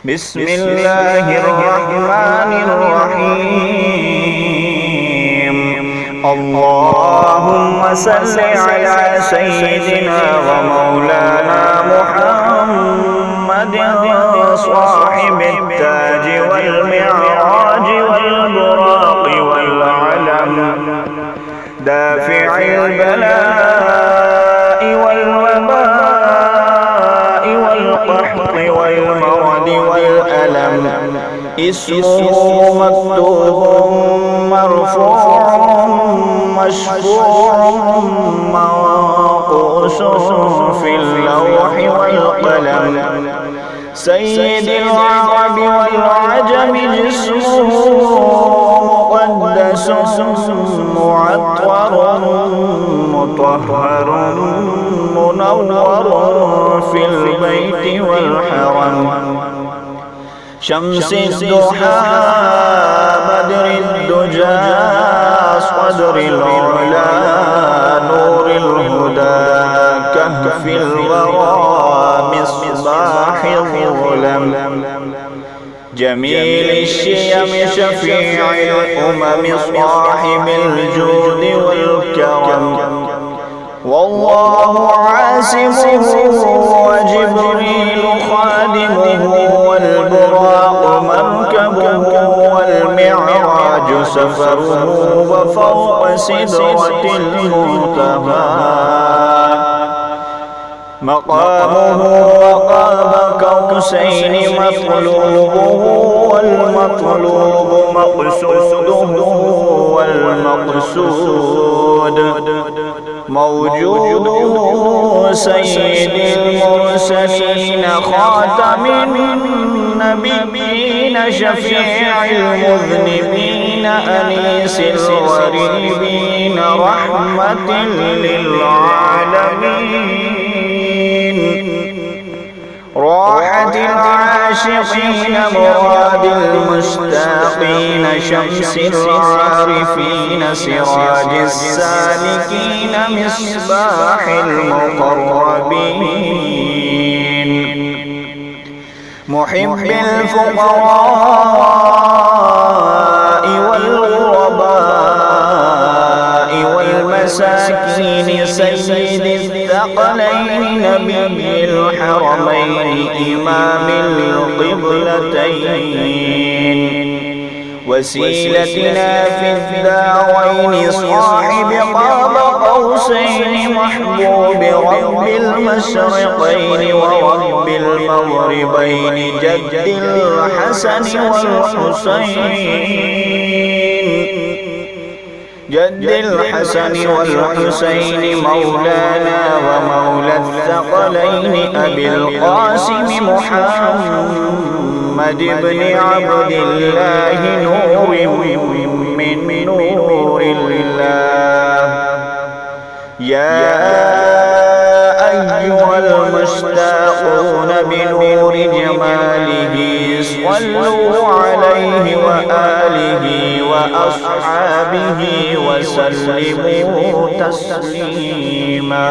بسم الله الرحمن الرحيم. اللهم صل على سيدنا ومولانا محمد صاحب التاج والمعراج والبراق والعلم، دافع البلاء والوباء والقحط والمرض والألم، اسمه مكتوب مرفوع مشفوع منقوش في اللوح والقلم، سيد العرب والعجم جسمه مقدس معطر مطهر منور في البيت والحرم، شمس الضحى بدر الدجى صدر العلا نور الهدى كهف الورى مصباح الظلم، جميل الشيم شفيع الأمم صاحب الجود والكرم، والله عاصمه وجبريل خادمه والبراق مركبه والمعراج سفره وفوق سدرة المنتهى مقامه وقاب قوسين مطلوبه والمطلوب مقصوده والمقصود موجوده، سيد المرسلين خاتم النبيين شفيع المذنبين أنيس الغريبين رحمة للعالمين، راحة العاشقين مراد المشتاقين شمس العارفين سراج السالكين مصباح المقربين، محب الفقراء والغرباء والمساكين سيد الثقلين نبي الحرمين إمام القبلتين، وسيلتنا في الدارين صاحب قاب قوسين محبوب رب المشرقين ورب المغربين جد الحسن والحسين، جد الحسن والحسين مولانا ومولى الثقلين أبي القاسم محمد بن عبد الله نور من نور الله، يا أيها المشتاقون بنور جماله صلوا عليه وآله وأصحابه وسلموا تسليما.